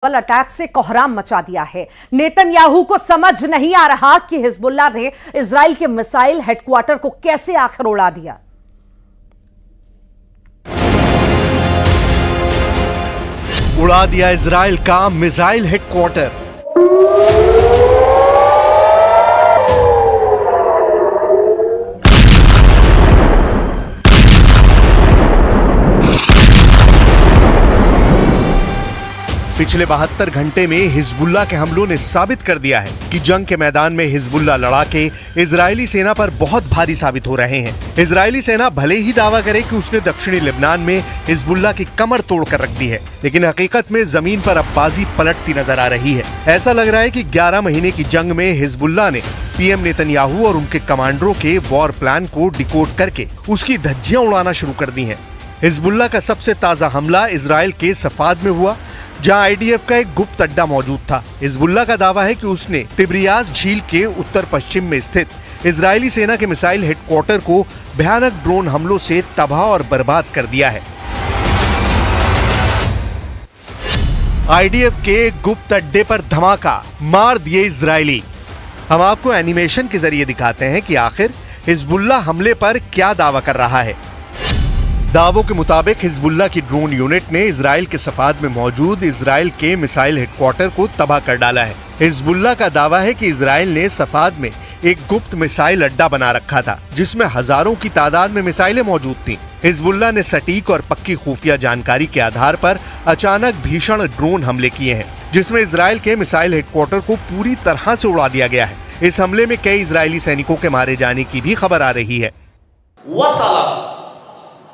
Attack से कोहराम मचा दिया है। नेतन्याहू को समझ नहीं आ रहा कि हिजबुल्लाह ने इजराइल के मिसाइल हेडक्वार्टर को कैसे आखिर उड़ा दिया। उड़ा दिया इजराइल का मिसाइल हेडक्वार्टर। पिछले 72 घंटे में हिजबुल्लाह के हमलों ने साबित कर दिया है कि जंग के मैदान में हिजबुल्लाह लड़ाके इजरायली सेना पर बहुत भारी साबित हो रहे हैं। इजरायली सेना भले ही दावा करे कि उसने दक्षिणी लेबनान में हिजबुल्लाह की कमर तोड़ कर रख दी है, लेकिन हकीकत में जमीन पर अब बाजी पलटती नजर आ रही है। ऐसा लग रहा है कि 11 महीने की जंग में हिजबुल्लाह ने पीएम नेतन्याहू और उनके कमांडरों के वॉर प्लान को डिकोड करके उसकी धज्जियां उड़ाना शुरू कर दी है। हिजबुल्लाह का सबसे ताजा हमला इजराइल के सफाद में हुआ, जहां आईडीएफ का एक गुप्त अड्डा मौजूद था। हिजबुल्लाह का दावा है कि उसने तिब्रियास झील के उत्तर पश्चिम में स्थित इजरायली सेना के मिसाइल हेडक्वार्टर को भयानक ड्रोन हमलों से तबाह और बर्बाद कर दिया है। आईडीएफ के गुप्त अड्डे पर धमाका, मार दिए इजरायली। हम आपको एनिमेशन के जरिए दिखाते हैं कि आखिर हिजबुल्लाह हमले पर क्या दावा कर रहा है। दावों के मुताबिक हिजबुल्लाह की ड्रोन यूनिट ने इजराइल के सफाद में मौजूद इजराइल के मिसाइल हेडक्वार्टर को तबाह कर डाला है। हिजबुल्लाह का दावा है कि इजराइल ने सफाद में एक गुप्त मिसाइल अड्डा बना रखा था, जिसमें हजारों की तादाद में मिसाइलें मौजूद थीं। हिजबुल्लाह ने सटीक और पक्की खुफिया जानकारी के आधार पर अचानक भीषण ड्रोन हमले किए हैं, जिसमें इजराइल के मिसाइल हेडक्वार्टर को पूरी तरह से उड़ा दिया गया है। इस हमले में कई इजरायली सैनिकों के मारे जाने की भी खबर आ रही है।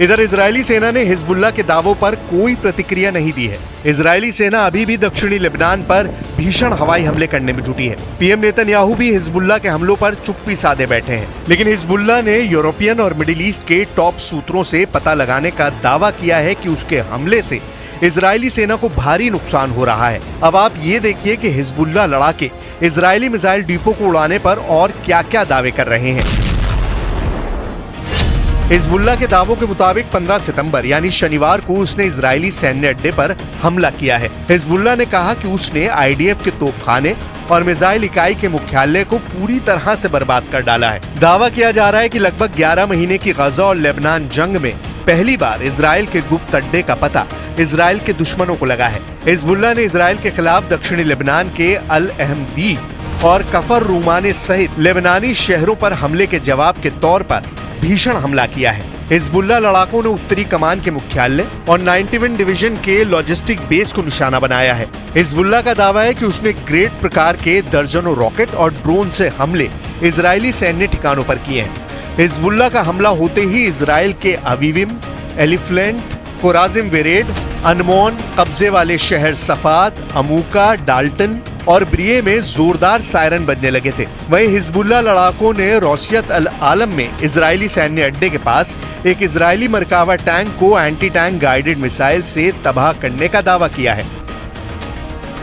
इधर इजरायली सेना ने हिजबुल्लाह के दावों पर कोई प्रतिक्रिया नहीं दी है। इजरायली सेना अभी भी दक्षिणी लेबनान पर भीषण हवाई हमले करने में जुटी है। पीएम नेतन्याहू भी हिजबुल्लाह के हमलों पर चुप्पी साधे बैठे हैं, लेकिन हिजबुल्लाह ने यूरोपियन और मिडिल ईस्ट के टॉप सूत्रों से पता लगाने का दावा किया है कि उसके हमले से इजरायली सेना को भारी नुकसान हो रहा है। अब आप ये देखिए कि हिजबुल्लाह लड़ाके इजरायली मिसाइल डिपो को उड़ाने पर और क्या क्या दावे कर रहे हैं। हिजबुल्लाह के दावों के मुताबिक 15 सितंबर यानी शनिवार को उसने इजरायली सैन्य अड्डे पर हमला किया है। हिजबुल्लाह ने कहा कि उसने आईडीएफ के तोपखाने और मिसाइल इकाई के मुख्यालय को पूरी तरह से बर्बाद कर डाला है। दावा किया जा रहा है कि लगभग 11 महीने की गजा और लेबनान जंग में पहली बार इजराइल के गुप्त अड्डे का पता इजराइल के दुश्मनों को लगा है। हिजबुल्लाह ने इजराइल के खिलाफ दक्षिणी लेबनान के अल अहमदी और कफर रूमाने सहित लेबनानी शहरों पर हमले के जवाब के तौर पर भीषण हमला किया है। हिजबुल्लाह लड़ाकों ने उत्तरी कमान के मुख्यालय और 91 डिवीजन के लॉजिस्टिक बेस को निशाना बनाया है। हिजबुल्लाह का दावा है कि उसने ग्रेड प्रकार के दर्जनों रॉकेट और ड्रोन से हमले इजरायली सैन्य ठिकानों पर किए हैं। हिजबुल्लाह का हमला होते ही इजराइल के अवीविम, एलिफ्लेंट, कोराजिम वेरेड, अनमोन, कब्जे वाले शहर सफाद, अमूका, डाल्टन और ब्रिये में जोरदार सायरन बजने लगे थे। वहीं हिजबुल्लाह लड़ाकों ने रोसियत अल आलम में इजरायली सैन्य अड्डे के पास एक इजरायली मरकावा टैंक को एंटी टैंक गाइडेड मिसाइल से तबाह करने का दावा किया है।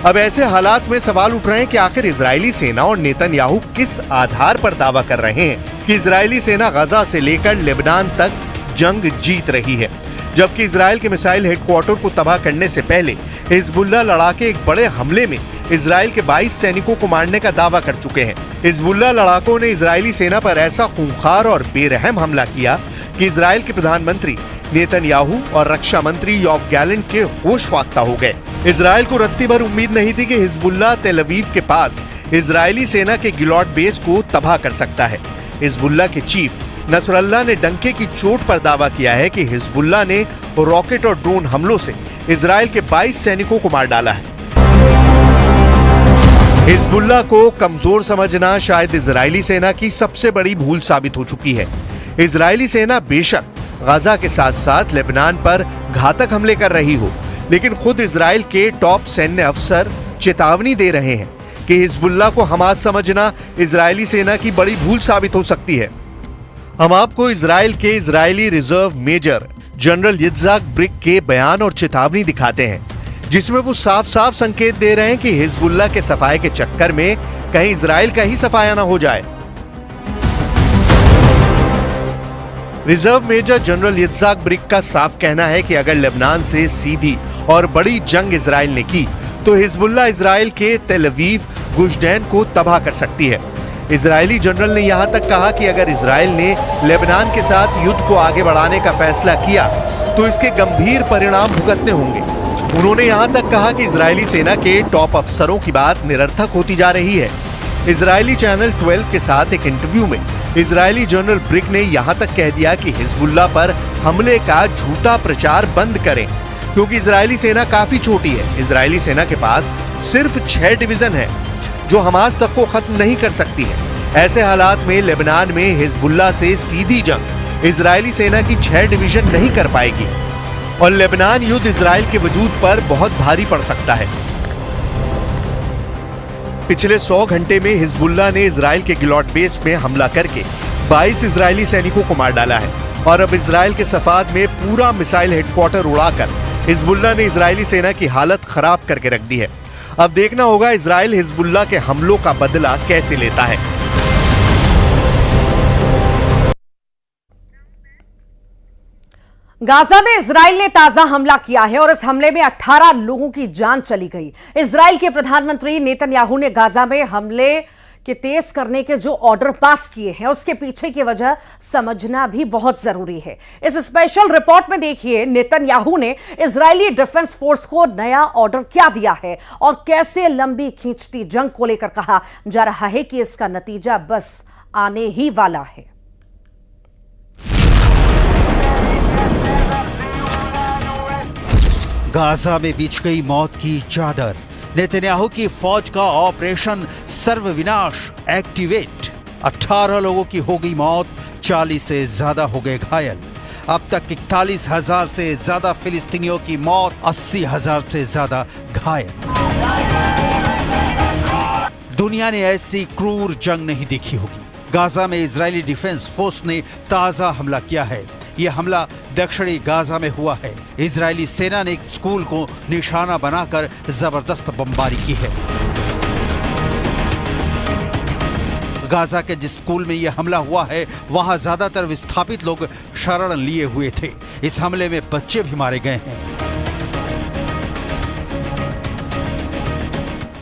अब ऐसे हालात में सवाल उठ रहे हैं कि आखिर इजरायली सेना और नेतन्याहू किस आधार पर दावा कर रहे हैं कि इजरायली सेना गजा से लेकर लेबनान तक जंग जीत रही है, जबकि इजराइल के मिसाइल हेडक्वार्टर को तबाह करने से पहले हिजबुल्लाह लड़ाके एक बड़े हमले में इजराइल के 22 सैनिकों को मारने का दावा कर चुके हैं। हिजबुल्लाह लड़ाकों ने इजरायली सेना पर ऐसा खूंखार और बेरहम हमला किया कि इजराइल के प्रधानमंत्री नेतन्याहू और रक्षा मंत्री योव गैलेंट के होश फाख्ता हो गए। इजराइल को रत्ती भर उम्मीद नहीं थी कि हिजबुल्लाह तेल अवीव के पास इजरायली सेना के गिलॉट बेस को तबाह कर सकता है। हिजबुल्लाह के चीफ नसरल्लाह ने डंके की चोट पर दावा किया है कि हिजबुल्लाह ने रॉकेट और ड्रोन हमलों से इजराइल के 22 सैनिकों को मार डाला है। हिजबुल्लाह को कमजोर समझना शायद इजरायली सेना की सबसे बड़ी भूल साबित हो चुकी है। इजरायली सेना बेशक गजा के साथ साथ लेबनान पर घातक हमले कर रही हो, लेकिन खुद इजराइल के टॉप सैन्य अफसर चेतावनी दे रहे हैं कि हिजबुल्लाह को हमास समझना इजरायली सेना की बड़ी भूल साबित हो सकती है। हम आपको इजराइल के Israeli reserve major general Yitzhak Brik के बयान और चेतावनी दिखाते हैं, जिसमें वो साफ साफ संकेत दे रहे हैं कि हिजबुल्लाह के सफाए के चक्कर में कहीं इजराइल का ही सफाया ना हो जाए। Reserve major general Yitzhak brick का साफ कहना है कि अगर लेबनान से सीधी और बड़ी जंग इजराइल ने की तो हिजबुल्लाह इजराइल के तेल अवीव, गुशदैन को तबाह कर सकती है। इजरायली जनरल ने यहां तक कहा कि अगर इजराइल ने लेबनान के साथ युद्ध को आगे बढ़ाने का फैसला किया तो इसके गंभीर परिणाम भुगतने होंगे। उन्होंने यहां तक कहा कि इजरायली सेना के टॉप अफसरों की बात निरर्थक होती जा रही है। इजरायली चैनल 12 के साथ एक इंटरव्यू में इजरायली जनरल ब्रिक ने यहां तक कह दिया कि हिजबुल्लाह पर हमले का झूठा प्रचार बंद करें, क्योंकि इजरायली सेना काफी छोटी है। इजरायली सेना के पास सिर्फ 6 डिवीजन है जो हमास तक को खत्म नहीं कर सकती है। ऐसे हालात में लेबनान में हिजबुल्लाह से सीधी जंग इजरायली सेना की 6 डिवीजन नहीं कर पाएगी और लेबनान युद्ध इजराइल के वजूद पर बहुत भारी पड़ सकता है। पिछले 100 घंटे में हिजबुल्लाह ने इजराइल के गिलॉट बेस में हमला करके 22 इजरायली सैनिकों को मार डाला है और अब इजराइल के सफाद में पूरा मिसाइल हेडक्वार्टर उड़ाकर हिजबुल्लाह ने इजरायली सेना की हालत खराब करके रख दी है। अब देखना होगा इजराइल हिजबुल्लाह के हमलों का बदला कैसे लेता है। गाजा में इजराइल ने ताजा हमला किया है और इस हमले में 18 लोगों की जान चली गई। इजराइल के प्रधानमंत्री नेतन्याहू ने गाजा में हमले के तेज करने के जो ऑर्डर पास किए हैं उसके पीछे की वजह समझना भी बहुत जरूरी है। इस स्पेशल रिपोर्ट में देखिए नेतन्याहू ने इजरायली डिफेंस फोर्स को नया ऑर्डर क्या दिया है और कैसे लंबी खींचती जंग को लेकर कहा जा रहा है कि इसका नतीजा बस आने ही वाला है। गाजा में बिछ गई मौत की चादर। नेतन्याहू की फौज का ऑपरेशन सर्वविनाश एक्टिवेट। 18 लोगों की हो गई मौत, 40 से ज्यादा हो गए घायल। अब तक 41,000 से ज्यादा फिलिस्तीनियों की मौत, 80,000 से ज्यादा घायल। दुनिया ने ऐसी क्रूर जंग नहीं देखी होगी। गाजा में इजरायली डिफेंस फोर्स ने ताजा हमला किया है। यह हमला दक्षिणी गाजा में हुआ है। इजरायली सेना ने एक स्कूल को निशाना बनाकर जबरदस्त बमबारी की है। गाजा के जिस स्कूल में यह हमला हुआ है वहां ज्यादातर विस्थापित लोग शरण लिए हुए थे। इस हमले में बच्चे भी मारे गए हैं।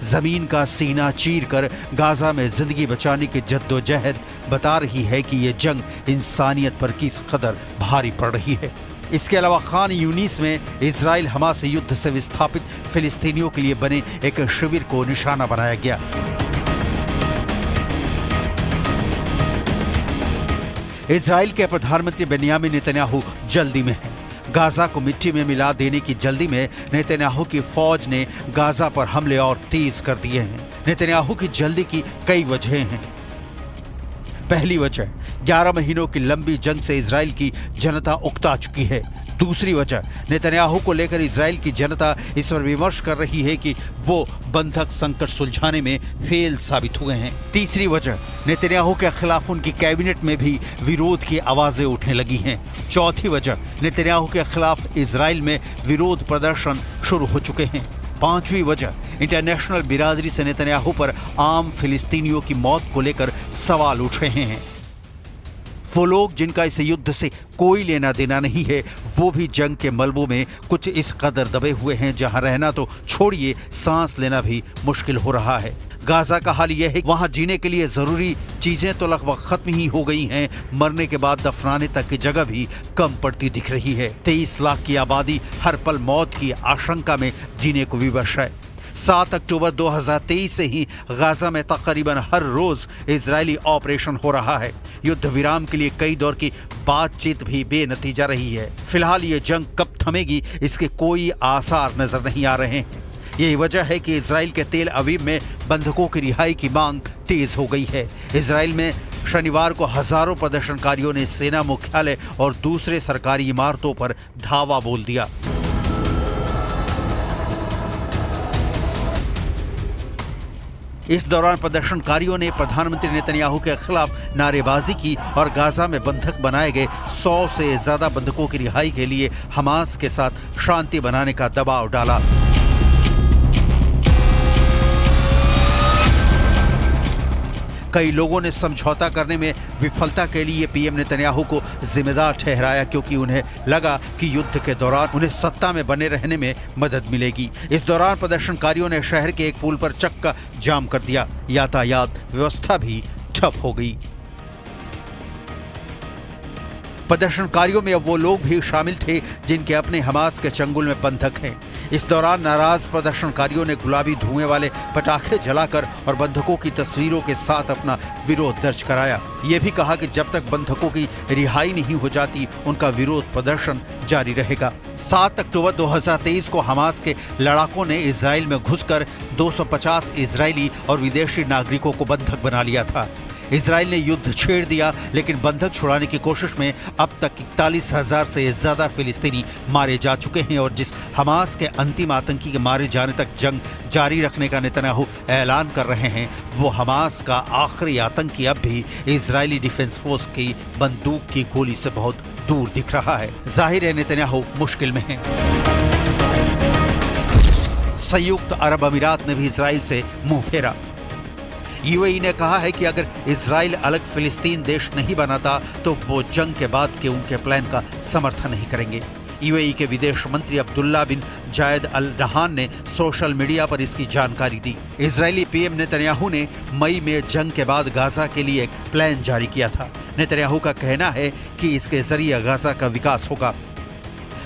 जमीन का सीना चीरकर गाजा में जिंदगी बचाने की जद्दोजहद बता रही है कि यह जंग इंसानियत पर किस कदर भारी पड़ रही है। इसके अलावा खान यूनिस में इजराइल हमास युद्ध से विस्थापित फिलिस्तीनियों के लिए बने एक शिविर को निशाना बनाया गया। इजराइल के प्रधानमंत्री बेन्यामिन नेतन्याहू जल्दी में हैं। गाजा को मिट्टी में मिला देने की जल्दी में नेतन्याहू की फौज ने गाजा पर हमले और तेज कर दिए हैं। नेतन्याहू की जल्दी की कई वजहें हैं। पहली वजह, 11 महीनों की लंबी जंग से इजराइल की जनता उकता चुकी है। दूसरी वजह, नेतन्याहू को लेकर इजराइल की जनता इस पर विमर्श कर रही है कि वो बंधक संकट सुलझाने में फेल साबित हुए हैं। तीसरी वजह, नेतन्याहू के खिलाफ उनकी कैबिनेट में भी विरोध की आवाजें उठने लगी हैं। चौथी वजह, नेतन्याहू के खिलाफ इजराइल में विरोध प्रदर्शन शुरू हो चुके हैं। पांचवी वजह, इंटरनेशनल बिरादरी से नेतन्याहू पर आम फिलिस्तीनियों की मौत को लेकर सवाल उठ रहे हैं। वो लोग जिनका इस युद्ध से कोई लेना देना नहीं है, वो भी जंग के मलबों में कुछ इस कदर दबे हुए हैं जहां रहना तो छोड़िए, सांस लेना भी मुश्किल हो रहा है। गाजा का हाल यह है, वहां जीने के लिए जरूरी चीजें तो लगभग खत्म ही हो गई हैं, मरने के बाद दफनाने तक की जगह भी कम पड़ती दिख रही है। 23 लाख की आबादी हर पल मौत की आशंका में जीने को विवश है। 7 अक्टूबर 2023 से ही गाजा में तकरीबन हर रोज इजरायली ऑपरेशन हो रहा है। युद्ध विराम के लिए कई दौर की बातचीत भी बेनतीजा रही है। फिलहाल ये जंग कब थमेगी इसके कोई आसार नजर नहीं आ रहे हैं। यही वजह है कि इजराइल के तेल अवीव में बंधकों की रिहाई की मांग तेज हो गई है। इजराइल में शनिवार को हजारों प्रदर्शनकारियों ने सेना मुख्यालय और दूसरे सरकारी इमारतों पर धावा बोल दिया। इस दौरान प्रदर्शनकारियों ने प्रधानमंत्री नेतन्याहू के खिलाफ नारेबाजी की और गाजा में बंधक बनाए गए 100 से ज्यादा बंधकों की रिहाई के लिए हमास के साथ शांति बनाने का दबाव डाला। कई लोगों ने समझौता करने में विफलता के लिए पीएम नेतन्याहू को जिम्मेदार ठहराया, क्योंकि उन्हें लगा कि युद्ध के दौरान उन्हें सत्ता में बने रहने में मदद मिलेगी। इस दौरान प्रदर्शनकारियों ने शहर के एक पुल पर चक्का जाम कर दिया। यातायात व्यवस्था भी ठप हो गई। प्रदर्शनकारियों में अब वो लोग भी शामिल थे जिनके अपने हमास के चंगुल में बंधक हैं। इस दौरान नाराज प्रदर्शनकारियों ने गुलाबी धुएं वाले पटाखे जलाकर और बंधकों की तस्वीरों के साथ अपना विरोध दर्ज कराया। ये भी कहा कि जब तक बंधकों की रिहाई नहीं हो जाती उनका विरोध प्रदर्शन जारी रहेगा। 7 अक्टूबर 2023 को हमास के लड़ाकों ने इजराइल में घुसकर 250 इजरायली और विदेशी नागरिकों को बंधक बना लिया था। इजराइल ने युद्ध छेड़ दिया, लेकिन बंधक छुड़ाने की कोशिश में अब तक 41,000 से ज्यादा फिलिस्तीनी मारे जा चुके हैं और जिस हमास के अंतिम आतंकी के मारे जाने तक जंग जारी रखने का नेतन्याहू ऐलान कर रहे हैं, वो हमास का आखिरी आतंकी अब भी इजरायली डिफेंस फोर्स की बंदूक की गोली से बहुत दूर दिख रहा है। जाहिर है नेतन्याहू मुश्किल में है। संयुक्त अरब अमीरात ने भी इजराइल से मुंह फेरा। यूएई ने कहा है कि अगर इजराइल अलग फिलिस्तीन देश नहीं बनाता तो वो जंग के बाद के उनके प्लान का समर्थन नहीं करेंगे। यूएई के विदेश मंत्री अब्दुल्ला बिन जायद अल नहान ने सोशल मीडिया पर इसकी जानकारी दी। इजरायली पीएम नेतन्याहू ने मई में जंग के बाद गाजा के लिए एक प्लान जारी किया था। नेतन्याहू का कहना है कि इसके जरिए गाजा का विकास होगा।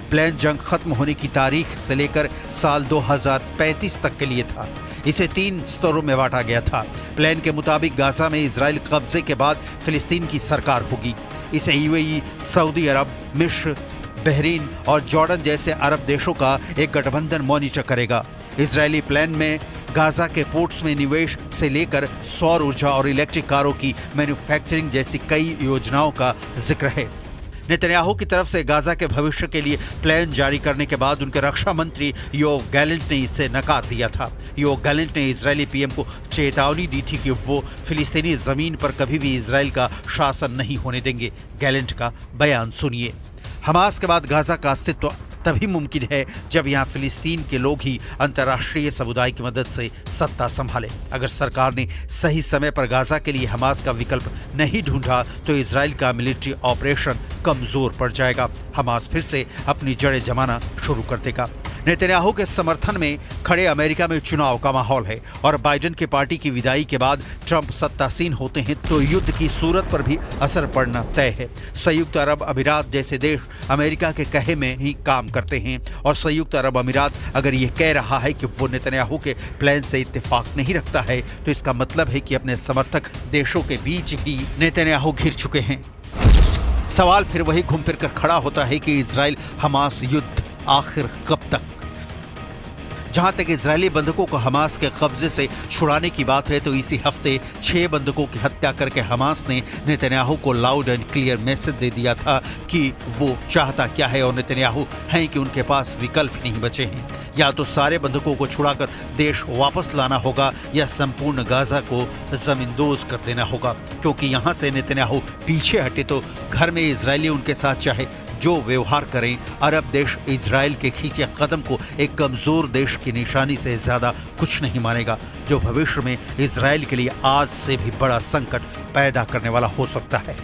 प्लान जंग खत्म होने की तारीख से लेकर साल 2035 तक के लिए था। इसे 3 स्तरों में बांटा गया था। प्लान के मुताबिक गाजा में इजराइल कब्जे के बाद फिलिस्तीन की सरकार होगी। इसे यूएई, सऊदी अरब, मिस्र, बहरीन और जॉर्डन जैसे अरब देशों का एक गठबंधन मॉनिटर करेगा। इजरायली प्लान में गाजा के पोर्ट्स में निवेश से लेकर सौर ऊर्जा और इलेक्ट्रिक कारों की मैन्युफैक्चरिंग जैसी कई योजनाओं का जिक्र है। नेतन्याहू की तरफ से गाजा के भविष्य के लिए प्लान जारी करने के बाद उनके रक्षा मंत्री योव गैलेंट ने इसे नकार दिया था। योव गैलेंट ने इजरायली पीएम को चेतावनी दी थी कि वो फिलिस्तीनी जमीन पर कभी भी इजराइल का शासन नहीं होने देंगे। गैलेंट का बयान सुनिए। हमास के बाद गाजा का अस्तित्व तभी मुमकिन है जब यहाँ फिलिस्तीन के लोग ही अंतर्राष्ट्रीय समुदाय की मदद से सत्ता संभाले। अगर सरकार ने सही समय पर गाजा के लिए हमास का विकल्प नहीं ढूंढा तो इजराइल का मिलिट्री ऑपरेशन कमजोर पड़ जाएगा। हमास फिर से अपनी जड़ें जमाना शुरू कर देगा। नेतन्याहू के समर्थन में खड़े अमेरिका में चुनाव का माहौल है और बाइडेन की पार्टी की विदाई के बाद ट्रंप सत्तासीन होते हैं तो युद्ध की सूरत पर भी असर पड़ना तय है। संयुक्त अरब अमीरात जैसे देश अमेरिका के कहे में ही काम करते हैं और संयुक्त अरब अमीरात अगर ये कह रहा है कि वो नेतन्याहू के प्लान से इत्तेफाक नहीं रखता है तो इसका मतलब है कि अपने समर्थक देशों के बीच ही नेतन्याहू घिर चुके हैं। सवाल फिर वही घूम फिर कर खड़ा होता है कि इजराइल हमास युद्ध आखिर कब तक। जहां तक इजरायली बंधकों को हमास के कब्जे से छुड़ाने की बात है तो इसी हफ्ते 6 बंधकों की हत्या करके हमास ने नेतन्याहू को लाउड एंड क्लियर मैसेज दे दिया था कि वो चाहता क्या है और नेतन्याहू हैं कि उनके पास विकल्प नहीं बचे हैं। या तो सारे बंधकों को छुड़ाकर देश वापस लाना होगा या संपूर्ण गाजा को जमींदोज कर देना होगा, क्योंकि यहाँ से नेतन्याहू पीछे हटे तो घर में इजरायली उनके साथ चाहे जो व्यवहार करें, अरब देश इजराइल के खींचे कदम को एक कमजोर देश की निशानी से ज्यादा कुछ नहीं मानेगा, जो भविष्य में इजराइल के लिए आज से भी बड़ा संकट पैदा करने वाला हो सकता है।